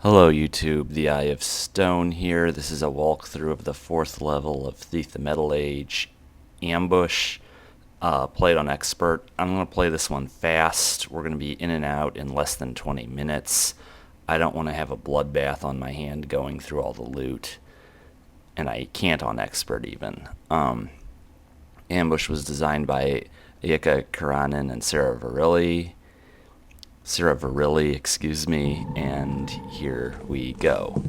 Hello YouTube, the Eye of Stone here. This is a walkthrough of the 4th level of Thief the Metal Age Ambush. Played on Expert. I'm going to play this one fast. We're going to be in and out in less than 20 minutes. I don't want to have a bloodbath on my hand going through all the loot. And I can't on Expert even. Ambush was designed by Iikka, Keranen, and Sara Verrilli, excuse me, and here we go.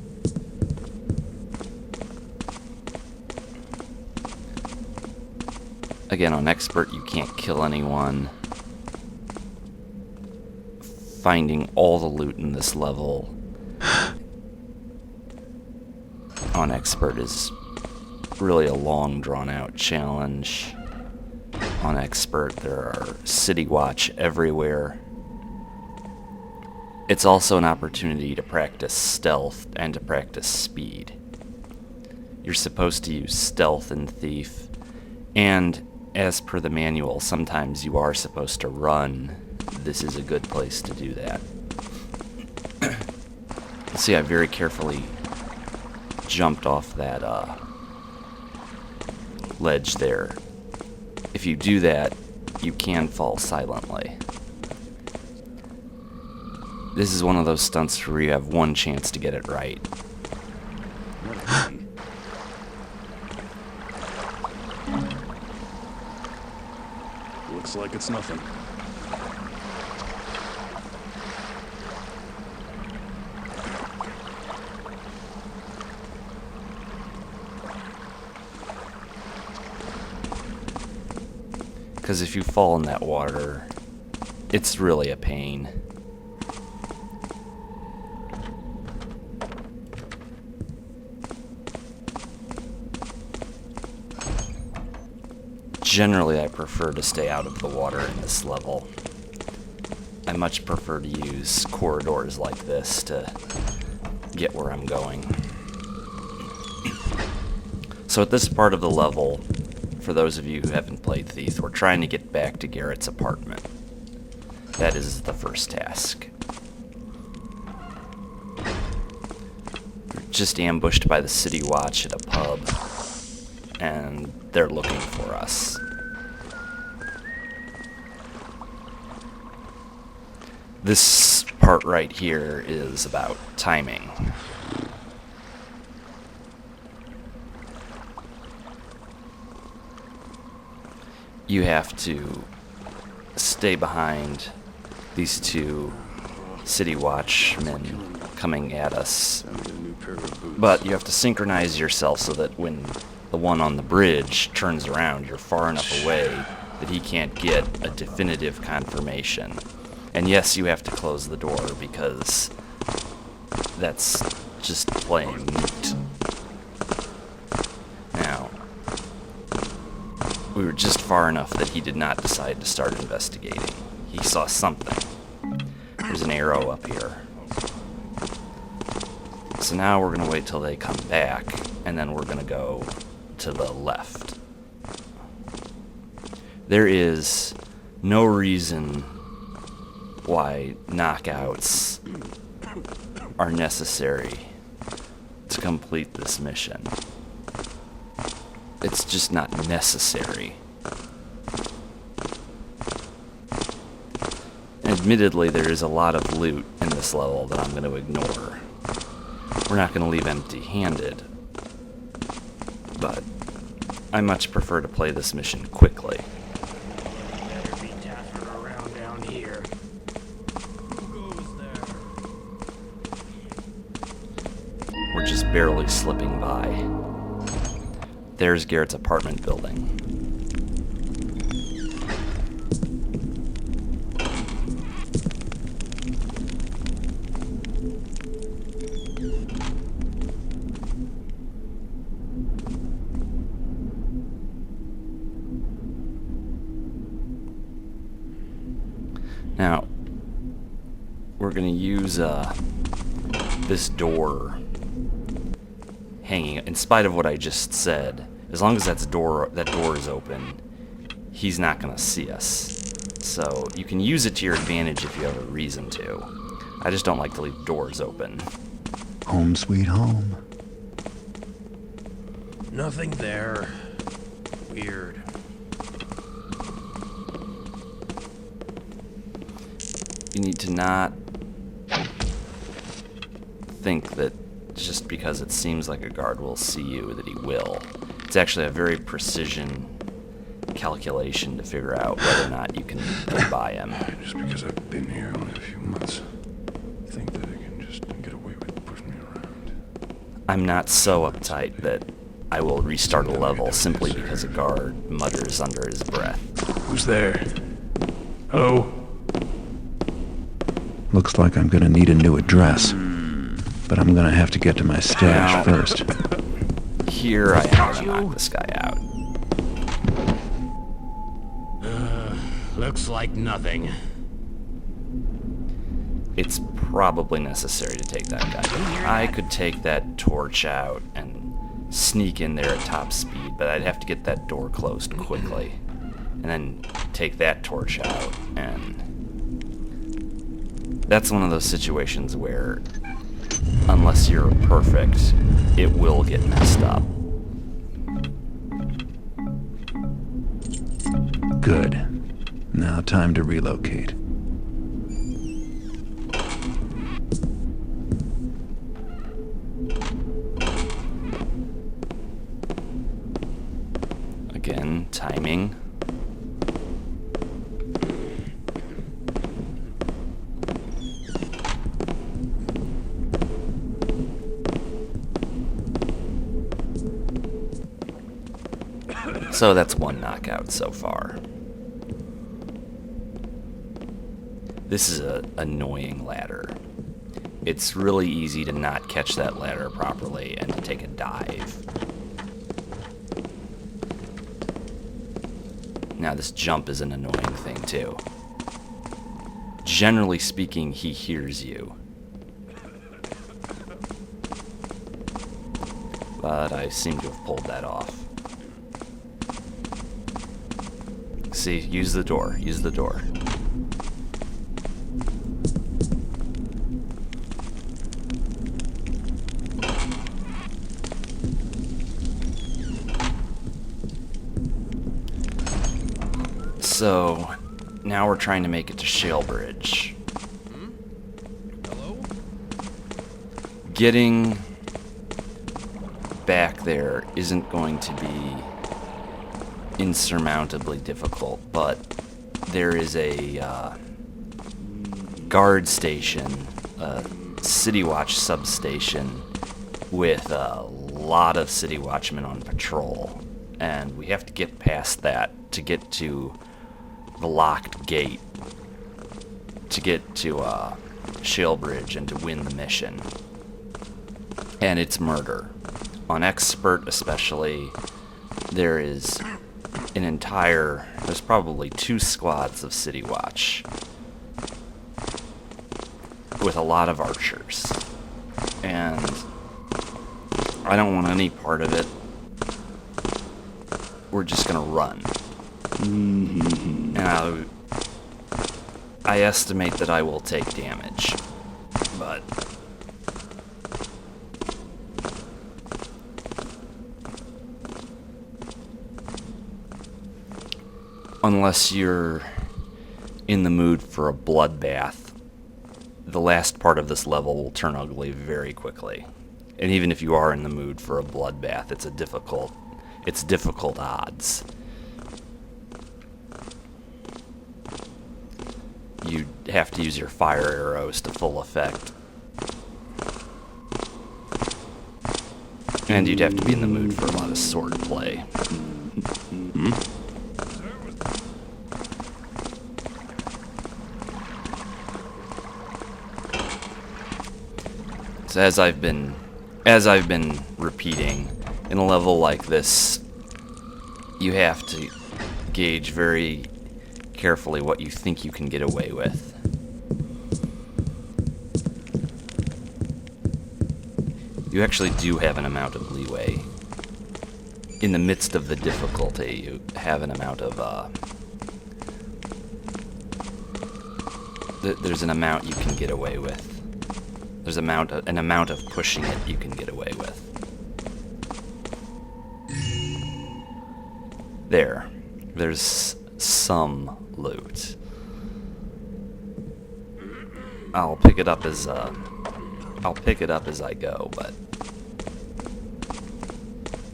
Again, on Expert, you can't kill anyone. Finding all the loot in this level on Expert is really a long, drawn-out challenge. On Expert, there are City Watch everywhere. It's also an opportunity to practice stealth and to practice speed. You're supposed to use stealth in Thief, and as per the manual, sometimes you are supposed to run. This is a good place to do that. See, I very carefully jumped off that ledge there. If you do that, you can fall silently. This is one of those stunts where you have one chance to get it right. Looks like it's nothing. Because if you fall in that water, it's really a pain. Generally, I prefer to stay out of the water in this level. I much prefer to use corridors like this to get where I'm going. So at this part of the level, for those of you who haven't played Thief, we're trying to get back to Garrett's apartment. That is the first task. We're just ambushed by the City Watch at a pub, and they're looking for us. This part right here is about timing. You have to stay behind these two City Watchmen coming at us, but you have to synchronize yourself so that when the one on the bridge turns around, you're far enough away that he can't get a definitive confirmation. And yes, you have to close the door because that's just plain neat. Now, we were just far enough that he did not decide to start investigating. He saw something. There's an arrow up here. So now we're going to wait till they come back, and then we're going to go to the left. There is no reason why knockouts are necessary to complete this mission. It's just not necessary. Admittedly, there is a lot of loot in this level that I'm going to ignore. We're not going to leave empty-handed, but I much prefer to play this mission quickly. Better be daffing around down here. Who goes there? We're just barely slipping by. There's Garrett's apartment building. Now, we're going to use this door hanging, in spite of what I just said. As long as that door is open, he's not going to see us. So you can use it to your advantage if you have a reason to. I just don't like to leave doors open. Home sweet home. Nothing there. Weird. You need to not think that just because it seems like a guard will see you, that he will. It's actually a very precision calculation to figure out whether or not you can get by him. Just because I've been here only a few months, I think that I can just get away with pushing me around. I'm not so uptight that I will restart a level simply because a guard mutters under his breath. Who's there? Hello? Looks like I'm gonna need a new address. But I'm gonna have to get to my stash Ow. first. Here I am gonna knock this guy out. Looks like nothing. It's probably necessary to take that guy down. I could take that torch out and sneak in there at top speed, but I'd have to get that door closed quickly. And then take that torch out, and that's one of those situations where, unless you're perfect, it will get messed up. Good. Now time to relocate. Again, timing. So that's one knockout so far. This is an annoying ladder. It's really easy to not catch that ladder properly and to take a dive. Now this jump is an annoying thing too. Generally speaking, he hears you. But I seem to have pulled that off. See, use the door, use the door. So, now we're trying to make it to Shalebridge. Hello? Getting back there isn't going to be insurmountably difficult, but there is a guard station, a City Watch substation with a lot of City Watchmen on patrol, and we have to get past that to get to the locked gate, to get to Shalebridge and to win the mission. And it's murder. On Expert especially, there's probably 2 squads of City Watch with a lot of archers, and I don't want any part of it. We're just gonna run. Now, I estimate that I will take damage, but unless you're in the mood for a bloodbath, the last part of this level will turn ugly very quickly. And even if you are in the mood for a bloodbath, it's difficult odds. You have to use your fire arrows to full effect. And you'd have to be in the mood for a lot of sword play. So as I've been repeating, in a level like this, you have to gauge very carefully what you think you can get away with. You actually do have an amount of leeway. In the midst of the difficulty, you have an amount of, there's an amount you can get away with. There's an amount of pushing it you can get away with. There's some loot. I'll pick it up as I go, but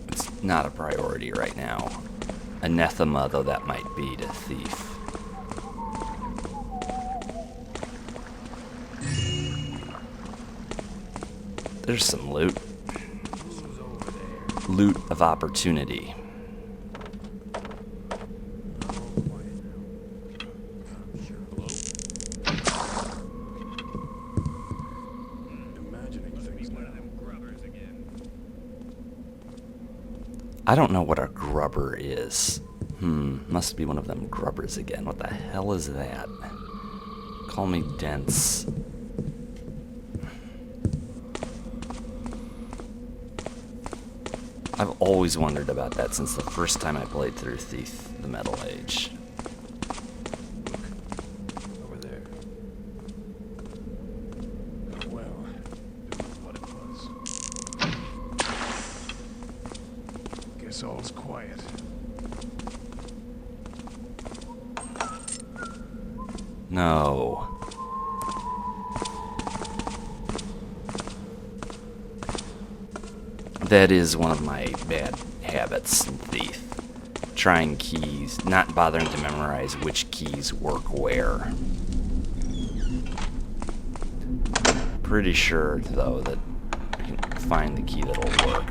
it's not a priority right now. Anathema though that might be to thief. There's some loot. Loot of opportunity. I don't know what a grubber is. Must be one of them grubbers again. What the hell is that? Call me dense. I've always wondered about that since the first time I played through Thief, the Metal Age. Over there. Well, what it was. Guess all's quiet. No. That is one of my bad habits in Thief. Trying keys, not bothering to memorize which keys work where. Pretty sure, though, that I can find the key that'll work.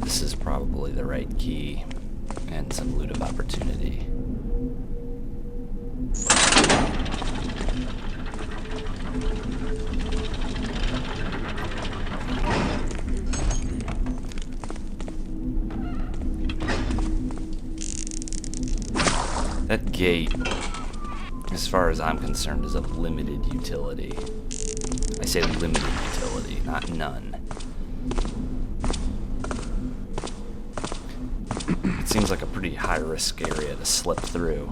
This is probably the right key and some loot of opportunity. That gate, as far as I'm concerned, is of limited utility. I say limited utility, not none. It seems like a pretty high-risk area to slip through.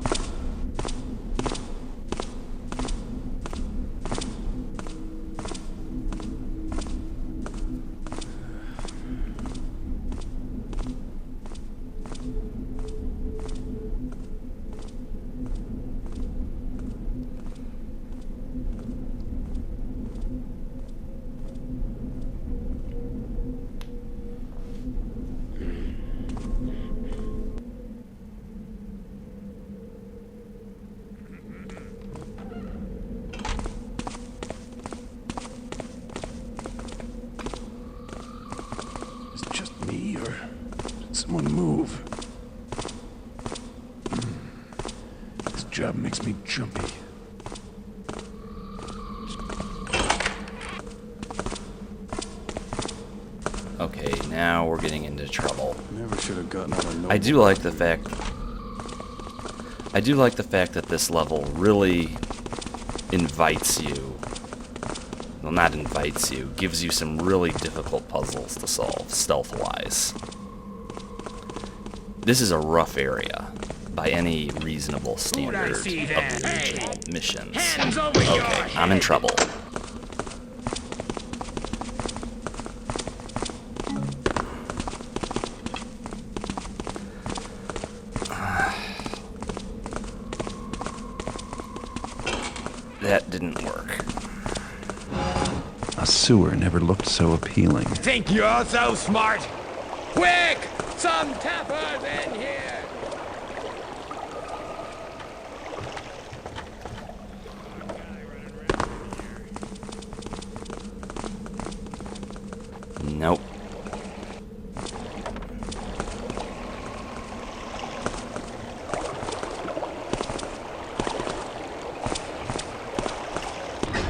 Someone move. This job makes me jumpy. Okay, now we're getting into trouble. Never should have gotten out of I do like the fact that this level really invites you. Well, not invites you, gives you some really difficult puzzles to solve, stealth-wise. This is a rough area, by any reasonable standard of the original missions. Okay, I'm in trouble. That didn't work. A sewer never looked so appealing. Think you're so smart? Quick! Some tappers in here! Nope.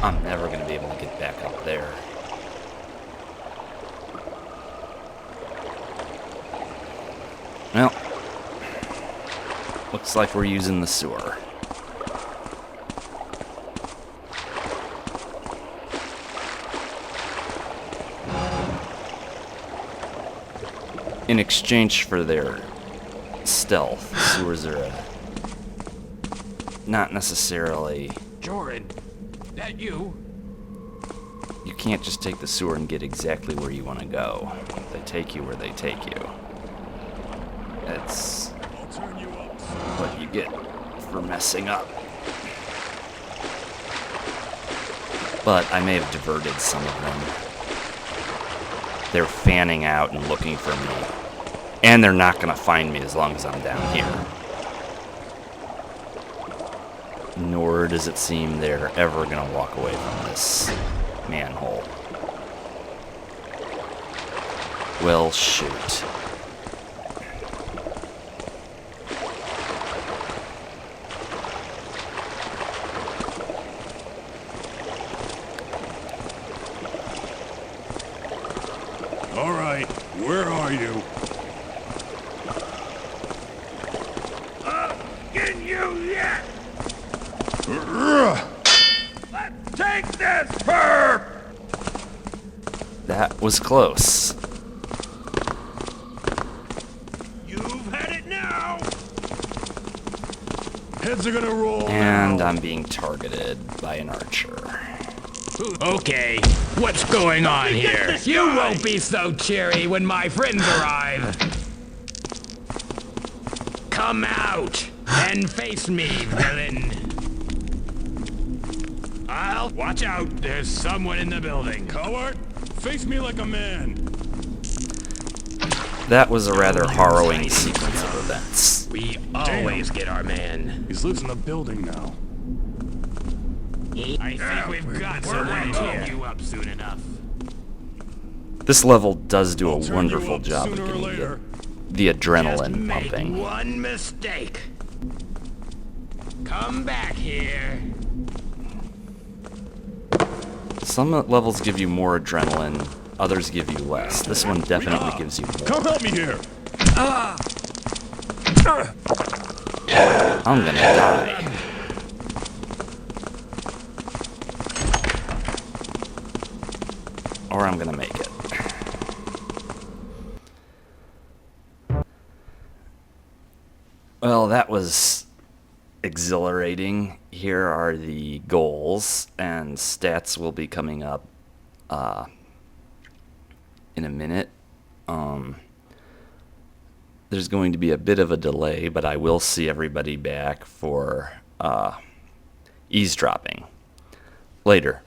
I'm never going to be able to get back up there. Well, looks like we're using the sewer. In exchange for their stealth, sewers are not necessarily... Jordan, that you? You can't just take the sewer and get exactly where you want to go. They take you where they take you. That's what you get for messing up. But I may have diverted some of them. They're fanning out and looking for me. And they're not going to find me as long as I'm down here. Nor does it seem they're ever going to walk away from this manhole. Well, shoot. All right, where are you? Getting you yet! Let's take this perp! That was close. You've had it now! Heads are gonna roll And now. I'm being targeted by an archer. Okay, what's going on here? You won't be so cheery when my friends arrive. Come out and face me, villain. I'll watch out. There's someone in the building. Coward, face me like a man. That was a rather harrowing sequence of events. We always get our man. He lives in the building now. I think we've got someone to hook you up soon enough. This level does do a I'll turn you wonderful up job of sooner or getting later. the Just adrenaline make pumping. one mistake. Come back here. Some levels give you more adrenaline, others give you less. This one definitely gives you more. Come help me here. I'm gonna die. Or I'm gonna make it. Well, that was exhilarating. Here are the goals, and stats will be coming up in a minute. There's going to be a bit of a delay, but I will see everybody back for eavesdropping later.